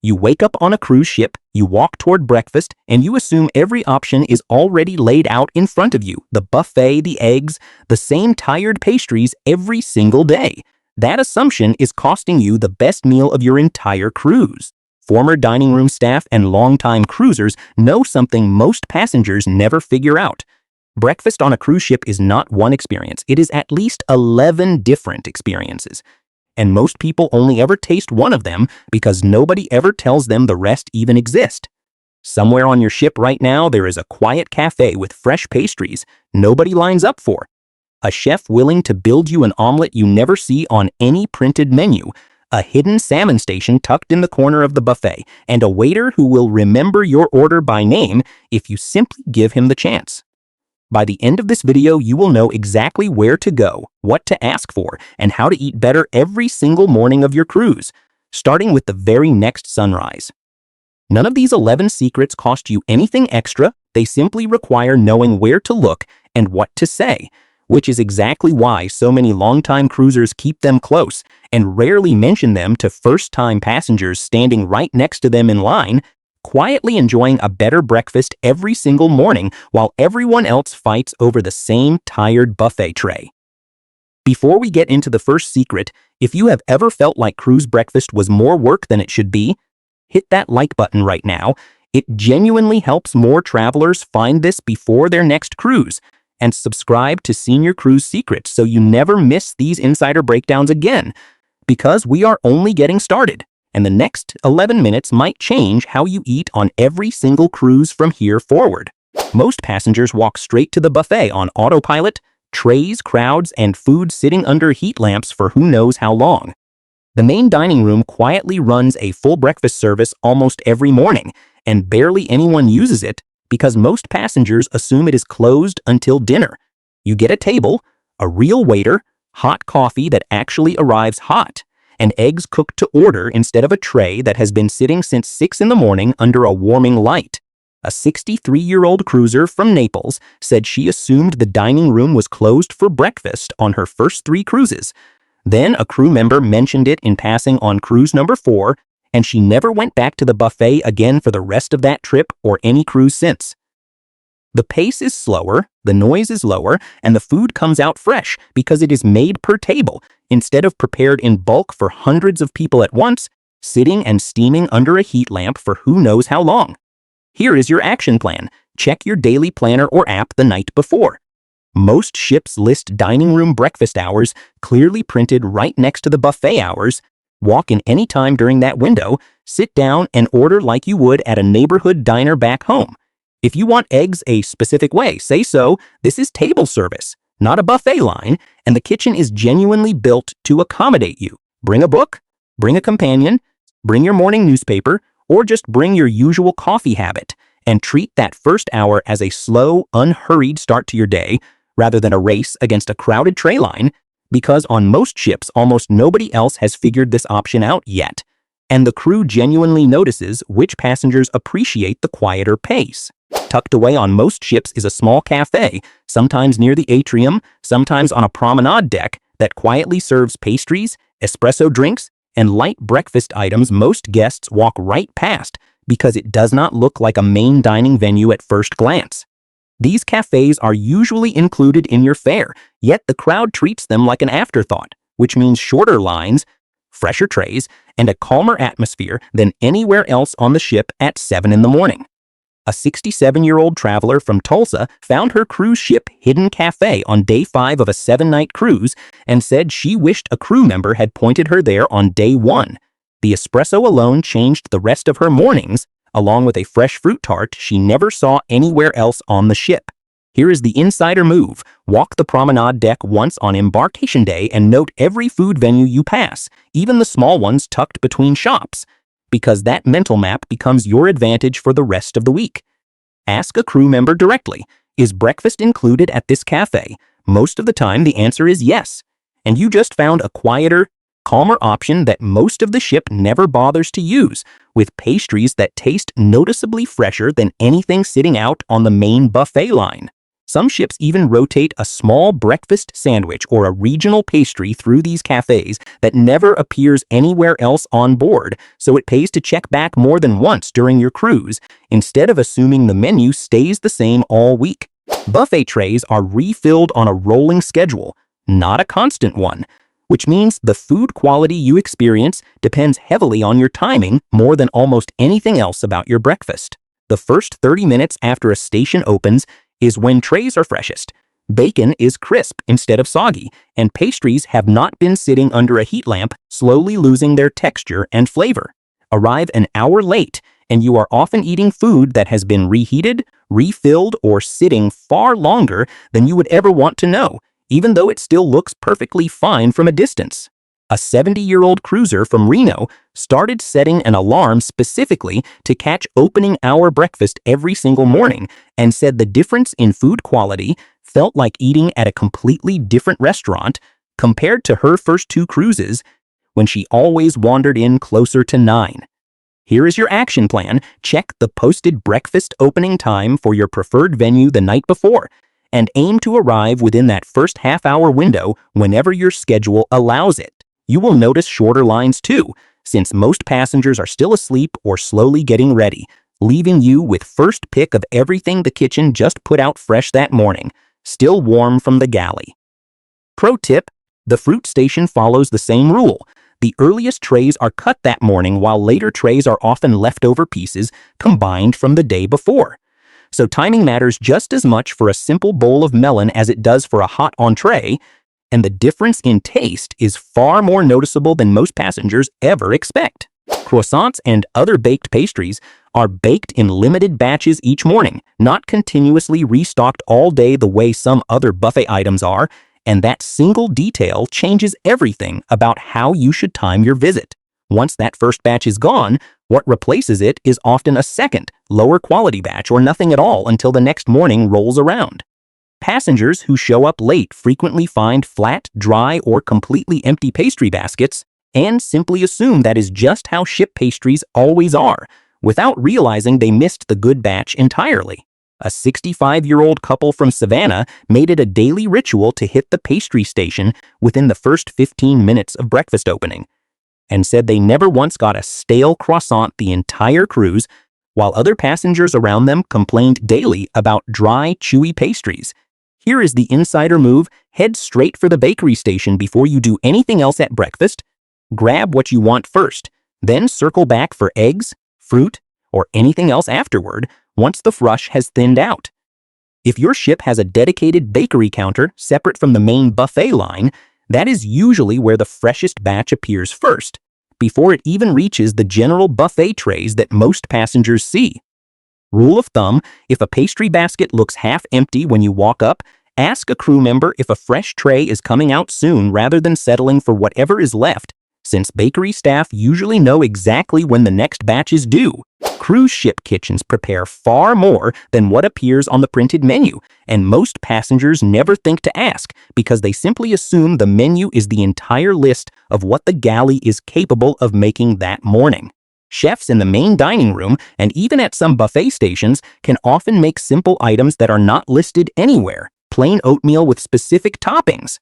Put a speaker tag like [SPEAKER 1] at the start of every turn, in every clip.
[SPEAKER 1] You wake up on a cruise ship, you walk toward breakfast, and you assume every option is already laid out in front of you. The buffet, the eggs, the same tired pastries every single day. That assumption is costing you the best meal of your entire cruise. Former dining room staff and longtime cruisers know something most passengers never figure out. Breakfast on a cruise ship is not one experience. It is at least 11 different experiences. And most people only ever taste one of them because nobody ever tells them the rest even exist. Somewhere on your ship right now, there is a quiet cafe with fresh pastries nobody lines up for. A chef willing to build you an omelet you never see on any printed menu. A hidden salmon station tucked in the corner of the buffet, and a waiter who will remember your order by name if you simply give him the chance. By the end of this video, you will know exactly where to go, what to ask for, and how to eat better every single morning of your cruise, starting with the very next sunrise. None of these 11 secrets cost you anything extra. They simply require knowing where to look and what to say, which is exactly why so many longtime cruisers keep them close and rarely mention them to first-time passengers standing right next to them in line, quietly enjoying a better breakfast every single morning while everyone else fights over the same tired buffet tray. Before we get into the first secret, if you have ever felt like cruise breakfast was more work than it should be, hit that like button right now. It genuinely helps more travelers find this before their next cruise. And subscribe to Senior Cruise Secrets so you never miss these insider breakdowns again, because we are only getting started, and the next 11 minutes might change how you eat on every single cruise from here forward. Most passengers walk straight to the buffet on autopilot, trays, crowds, and food sitting under heat lamps for who knows how long. The main dining room quietly runs a full breakfast service almost every morning, and barely anyone uses it because most passengers assume it is closed until dinner. You get a table, a real waiter, hot coffee that actually arrives hot, and eggs cooked to order instead of a tray that has been sitting since 6 in the morning under a warming light. A 63-year-old cruiser from Naples said she assumed the dining room was closed for breakfast on her first 3 cruises. Then a crew member mentioned it in passing on cruise number 4, and she never went back to the buffet again for the rest of that trip or any cruise since. The pace is slower, the noise is lower, and the food comes out fresh because it is made per table instead of prepared in bulk for hundreds of people at once, sitting and steaming under a heat lamp for who knows how long. Here is your action plan. Check your daily planner or app the night before. Most ships list dining room breakfast hours clearly printed right next to the buffet hours. Walk in any time during that window, sit down and order like you would at a neighborhood diner back home. If you want eggs a specific way, say so. This is table service, not a buffet line, and the kitchen is genuinely built to accommodate you. Bring a book, bring a companion, bring your morning newspaper, or just bring your usual coffee habit and treat that first hour as a slow, unhurried start to your day rather than a race against a crowded tray line, because on most ships, almost nobody else has figured this option out yet, and the crew genuinely notices which passengers appreciate the quieter pace. Tucked away on most ships is a small cafe, sometimes near the atrium, sometimes on a promenade deck, that quietly serves pastries, espresso drinks, and light breakfast items most guests walk right past because it does not look like a main dining venue at first glance. These cafes are usually included in your fare, yet the crowd treats them like an afterthought, which means shorter lines, fresher trays, and a calmer atmosphere than anywhere else on the ship at 7 in the morning. A 67-year-old traveler from Tulsa found her cruise ship hidden cafe on day 5 of a 7-night cruise and said she wished a crew member had pointed her there on day 1. The espresso alone changed the rest of her mornings, along with a fresh fruit tart she never saw anywhere else on the ship. Here is the insider move. Walk the promenade deck once on embarkation day and note every food venue you pass, even the small ones tucked between shops, because that mental map becomes your advantage for the rest of the week. Ask a crew member directly, is breakfast included at this cafe? Most of the time the answer is yes, and you just found a quieter, calmer option that most of the ship never bothers to use, with pastries that taste noticeably fresher than anything sitting out on the main buffet line. Some ships even rotate a small breakfast sandwich or a regional pastry through these cafes that never appears anywhere else on board, so it pays to check back more than once during your cruise, instead of assuming the menu stays the same all week. Buffet trays are refilled on a rolling schedule, not a constant one, which means the food quality you experience depends heavily on your timing more than almost anything else about your breakfast. The first 30 minutes after a station opens is when trays are freshest. Bacon is crisp instead of soggy, and pastries have not been sitting under a heat lamp, slowly losing their texture and flavor. Arrive an hour late, and you are often eating food that has been reheated, refilled, or sitting far longer than you would ever want to know, even though it still looks perfectly fine from a distance. A 70-year-old cruiser from Reno started setting an alarm specifically to catch opening hour breakfast every single morning and said the difference in food quality felt like eating at a completely different restaurant compared to her first 2 cruises when she always wandered in closer to 9. Here is your action plan. Check the posted breakfast opening time for your preferred venue the night before and aim to arrive within that first half-hour window whenever your schedule allows it. You will notice shorter lines too, since most passengers are still asleep or slowly getting ready, leaving you with first pick of everything the kitchen just put out fresh that morning, still warm from the galley. Pro tip: the fruit station follows the same rule. The earliest trays are cut that morning, while later trays are often leftover pieces combined from the day before. So timing matters just as much for a simple bowl of melon as it does for a hot entree, and the difference in taste is far more noticeable than most passengers ever expect. Croissants and other baked pastries are baked in limited batches each morning, not continuously restocked all day the way some other buffet items are, and that single detail changes everything about how you should time your visit. Once that first batch is gone, what replaces it is often a second, lower quality batch or nothing at all until the next morning rolls around. Passengers who show up late frequently find flat, dry, or completely empty pastry baskets and simply assume that is just how ship pastries always are, without realizing they missed the good batch entirely. A 65-year-old couple from Savannah made it a daily ritual to hit the pastry station within the first 15 minutes of breakfast opening, and said they never once got a stale croissant the entire cruise, while other passengers around them complained daily about dry, chewy pastries. Here is the insider move: head straight for the bakery station before you do anything else at breakfast. Grab what you want first, then circle back for eggs, fruit, or anything else afterward once the rush has thinned out. If your ship has a dedicated bakery counter separate from the main buffet line, that is usually where the freshest batch appears first, before it even reaches the general buffet trays that most passengers see. Rule of thumb: if a pastry basket looks half empty when you walk up, ask a crew member if a fresh tray is coming out soon rather than settling for whatever is left, since bakery staff usually know exactly when the next batch is due. Cruise ship kitchens prepare far more than what appears on the printed menu, and most passengers never think to ask because they simply assume the menu is the entire list of what the galley is capable of making that morning. Chefs in the main dining room and even at some buffet stations can often make simple items that are not listed anywhere: plain oatmeal with specific toppings,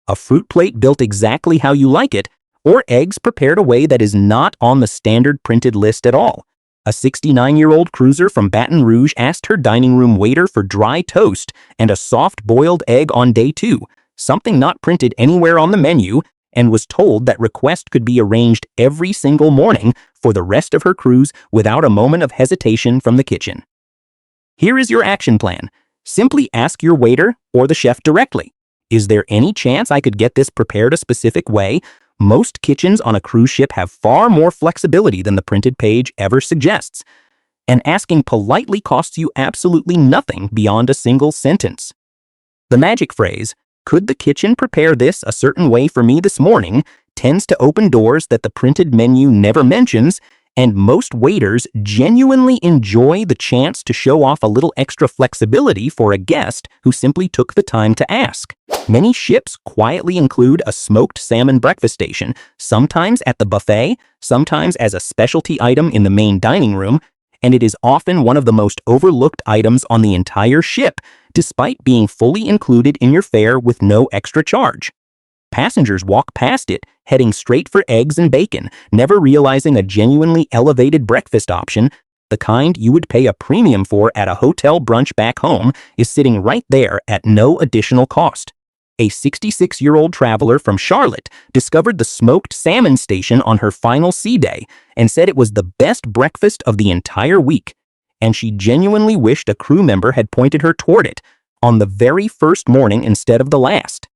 [SPEAKER 1] a fruit plate built exactly how you like it, or eggs prepared a way that is not on the standard printed list at all. A 69-year-old cruiser from Baton Rouge asked her dining room waiter for dry toast and a soft boiled egg on day 2, something not printed anywhere on the menu, and was told that request could be arranged every single morning for the rest of her cruise without a moment of hesitation from the kitchen. Here is your action plan. Simply ask your waiter or the chef directly, "Is there any chance I could get this prepared a specific way?" Most kitchens on a cruise ship have far more flexibility than the printed page ever suggests, and asking politely costs you absolutely nothing beyond a single sentence. The magic phrase, "Could the kitchen prepare this a certain way for me this morning?" tends to open doors that the printed menu never mentions, and most waiters genuinely enjoy the chance to show off a little extra flexibility for a guest who simply took the time to ask. Many ships quietly include a smoked salmon breakfast station, sometimes at the buffet, sometimes as a specialty item in the main dining room, and it is often one of the most overlooked items on the entire ship despite being fully included in your fare with no extra charge. Passengers walk past it, heading straight for eggs and bacon, never realizing a genuinely elevated breakfast option, the kind you would pay a premium for at a hotel brunch back home, is sitting right there at no additional cost. A 66-year-old traveler from Charlotte discovered the smoked salmon station on her final sea day and said it was the best breakfast of the entire week, and she genuinely wished a crew member had pointed her toward it on the very first morning instead of the last.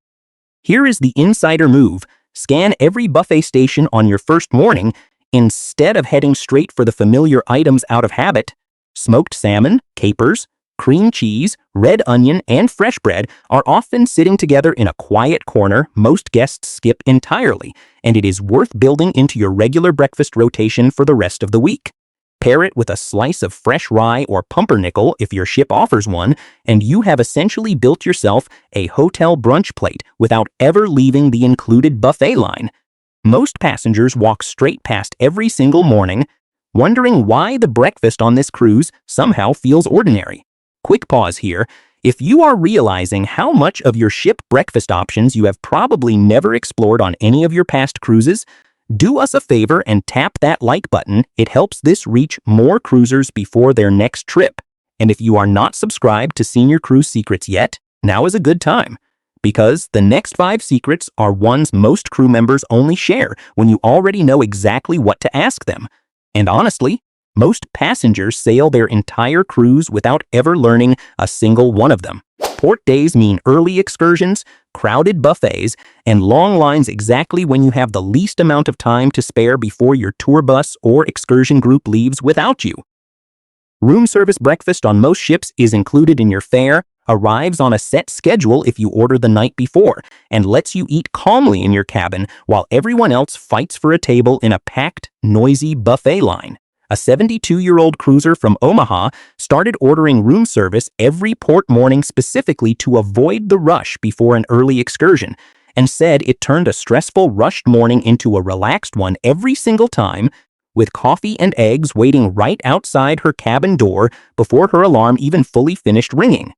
[SPEAKER 1] Here is the insider move. Scan every buffet station on your first morning instead of heading straight for the familiar items out of habit. Smoked salmon, capers, cream cheese, red onion, and fresh bread are often sitting together in a quiet corner most guests skip entirely, and it is worth building into your regular breakfast rotation for the rest of the week. Pair it with a slice of fresh rye or pumpernickel if your ship offers one, and you have essentially built yourself a hotel brunch plate without ever leaving the included buffet line. Most passengers walk straight past every single morning, wondering why the breakfast on this cruise somehow feels ordinary. Quick pause here. If you are realizing how much of your ship breakfast options you have probably never explored on any of your past cruises, do us a favor and tap that like button. It helps this reach more cruisers before their next trip. And if you are not subscribed to Senior Cruise Secrets yet, now is a good time. Because the next 5 secrets are ones most crew members only share when you already know exactly what to ask them. And honestly, most passengers sail their entire cruise without ever learning a single one of them. Port days mean early excursions, crowded buffets, and long lines exactly when you have the least amount of time to spare before your tour bus or excursion group leaves without you. Room service breakfast on most ships is included in your fare, arrives on a set schedule if you order the night before, and lets you eat calmly in your cabin while everyone else fights for a table in a packed, noisy buffet line. A 72-year-old cruiser from Omaha started ordering room service every port morning specifically to avoid the rush before an early excursion, and said it turned a stressful, rushed morning into a relaxed one every single time, with coffee and eggs waiting right outside her cabin door before her alarm even fully finished ringing.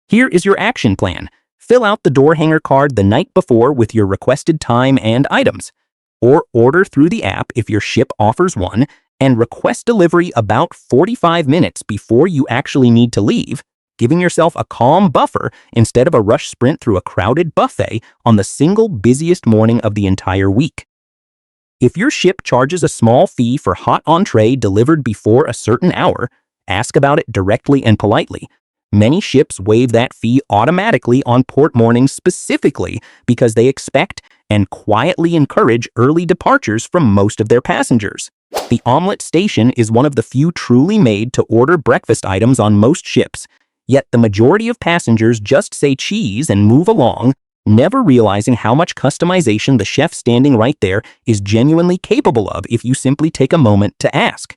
[SPEAKER 1] Here is your action plan. Fill out the door hanger card the night before with your requested time and items, or order through the app if your ship offers one, and request delivery about 45 minutes before you actually need to leave, giving yourself a calm buffer instead of a rush sprint through a crowded buffet on the single busiest morning of the entire week. If your ship charges a small fee for hot entree delivered before a certain hour, ask about it directly and politely. Many ships waive that fee automatically on port mornings specifically because they expect and quietly encourage early departures from most of their passengers. The omelet station is one of the few truly made-to-order breakfast items on most ships, yet the majority of passengers just say cheese and move along, never realizing how much customization the chef standing right there is genuinely capable of if you simply take a moment to ask.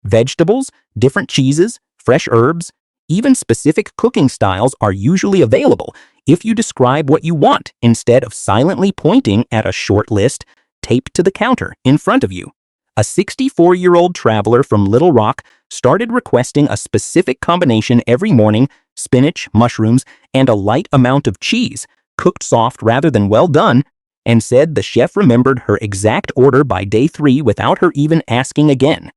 [SPEAKER 1] Vegetables, different cheeses, fresh herbs, even specific cooking styles are usually available if you describe what you want instead of silently pointing at a short list taped to the counter in front of you. A 64-year-old traveler from Little Rock started requesting a specific combination every morning: spinach, mushrooms, and a light amount of cheese, cooked soft rather than well done, and said the chef remembered her exact order by day 3 without her even asking again.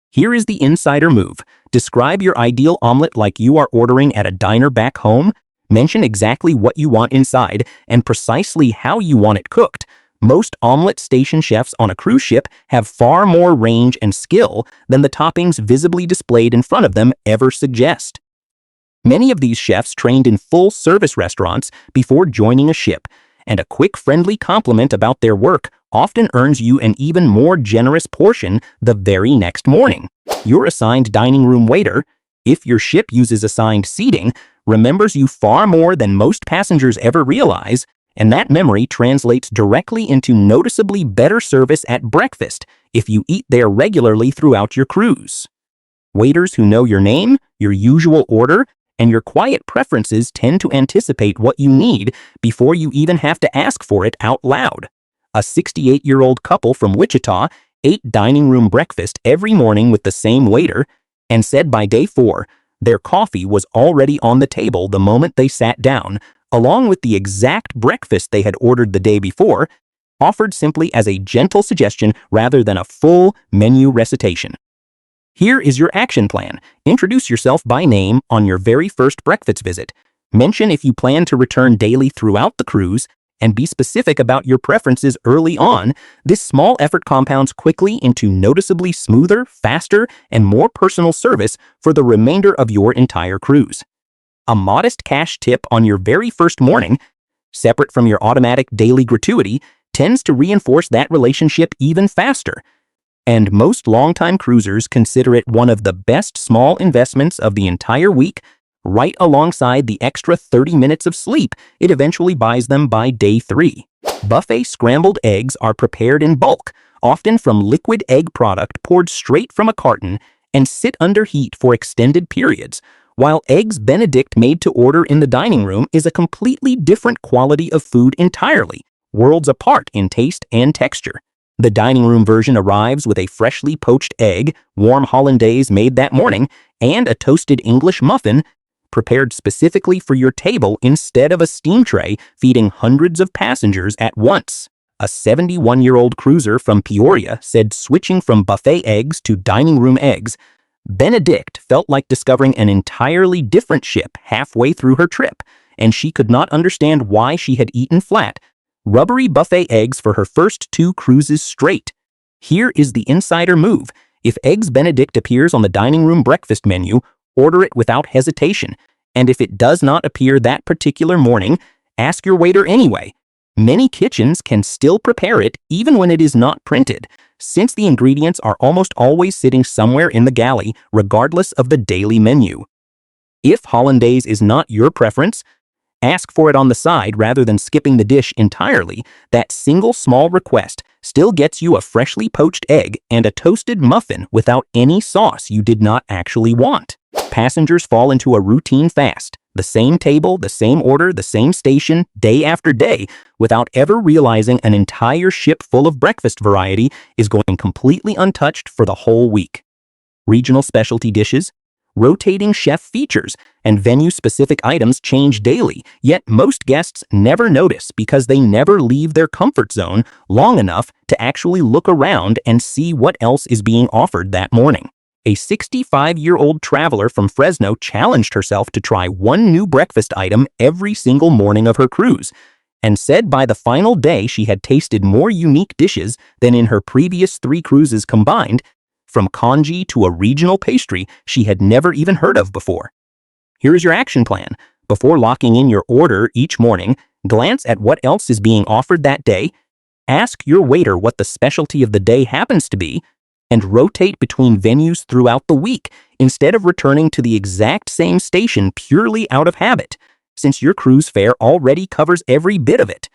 [SPEAKER 1] Here is the insider move. Describe your ideal omelet like you are ordering at a diner back home. Mention exactly what you want inside and precisely how you want it cooked. Most omelet station chefs on a cruise ship have far more range and skill than the toppings visibly displayed in front of them ever suggest. Many of these chefs trained in full-service restaurants before joining a ship, and a quick friendly compliment about their work often earns you an even more generous portion the very next morning. Your assigned dining room waiter, if your ship uses assigned seating, remembers you far more than most passengers ever realize, and that memory translates directly into noticeably better service at breakfast if you eat there regularly throughout your cruise. Waiters who know your name, your usual order, and your quiet preferences tend to anticipate what you need before you even have to ask for it out loud. A 68-year-old couple from Wichita ate dining room breakfast every morning with the same waiter and said by day 4, Their coffee was already on the table the moment they sat down, along with the exact breakfast they had ordered the day before, offered simply as a gentle suggestion rather than a full menu recitation. Here is your action plan. Introduce yourself by name on your very first breakfast visit. Mention if you plan to return daily throughout the cruise, and be specific about your preferences early on. This small effort compounds quickly into noticeably smoother, faster, and more personal service for the remainder of your entire cruise. A modest cash tip on your very first morning, separate from your automatic daily gratuity, tends to reinforce that relationship even faster. And most longtime cruisers consider it one of the best small investments of the entire week, right alongside the extra 30 minutes of sleep it eventually buys them by day 3. Buffet scrambled eggs are prepared in bulk, often from liquid egg product poured straight from a carton, and sit under heat for extended periods, while Eggs Benedict made to order in the dining room is a completely different quality of food entirely, worlds apart in taste and texture. The dining room version arrives with a freshly poached egg, warm hollandaise made that morning, and a toasted English muffin, prepared specifically for your table instead of a steam tray feeding hundreds of passengers at once. A 71-year-old cruiser from Peoria said switching from buffet eggs to dining room eggs, Benedict felt like discovering an entirely different ship halfway through her trip, and she could not understand why she had eaten flat, rubbery buffet eggs for her first 2 cruises straight. Here is the insider move. If Eggs Benedict appears on the dining room breakfast menu, order it without hesitation, and if it does not appear that particular morning, ask your waiter anyway. Many kitchens can still prepare it even when it is not printed, since the ingredients are almost always sitting somewhere in the galley, regardless of the daily menu. If hollandaise is not your preference, ask for it on the side rather than skipping the dish entirely. That single small request still gets you a freshly poached egg and a toasted muffin without any sauce you did not actually want. Passengers fall into a routine fast, the same table, the same order, the same station, day after day, without ever realizing an entire ship full of breakfast variety is going completely untouched for the whole week. Regional specialty dishes, rotating chef features, and venue-specific items change daily, yet most guests never notice because they never leave their comfort zone long enough to actually look around and see what else is being offered that morning. A 65-year-old traveler from Fresno challenged herself to try one new breakfast item every single morning of her cruise, and said by the final day she had tasted more unique dishes than in her previous 3 cruises combined, from congee to a regional pastry she had never even heard of before. Here is your action plan. Before locking in your order each morning, glance at what else is being offered that day, ask your waiter what the specialty of the day happens to be, and rotate between venues throughout the week instead of returning to the exact same station purely out of habit, since your cruise fare already covers every bit of it.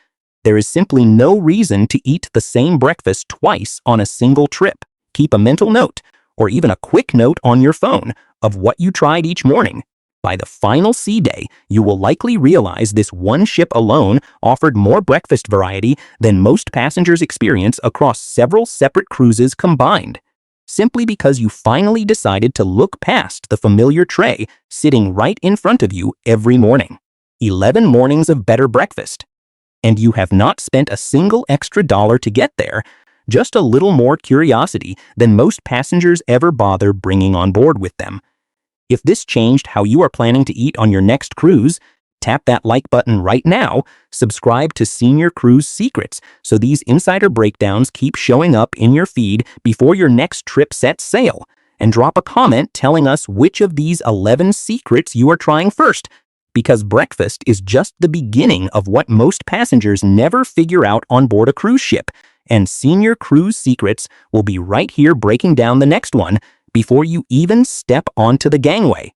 [SPEAKER 1] There is simply no reason to eat the same breakfast twice on a single trip. Keep a mental note, or even a quick note on your phone, of what you tried each morning. By the final sea day, you will likely realize this one ship alone offered more breakfast variety than most passengers experience across several separate cruises combined, simply because you finally decided to look past the familiar tray sitting right in front of you every morning. 11 mornings of better breakfast. And you have not spent a single extra dollar to get there, just a little more curiosity than most passengers ever bother bringing on board with them. If this changed how you are planning to eat on your next cruise, tap that like button right now, subscribe to Senior Cruise Secrets so these insider breakdowns keep showing up in your feed before your next trip sets sail, and drop a comment telling us which of these 11 secrets you are trying first, because breakfast is just the beginning of what most passengers never figure out on board a cruise ship, and Senior Cruise Secrets will be right here breaking down the next one before you even step onto the gangway.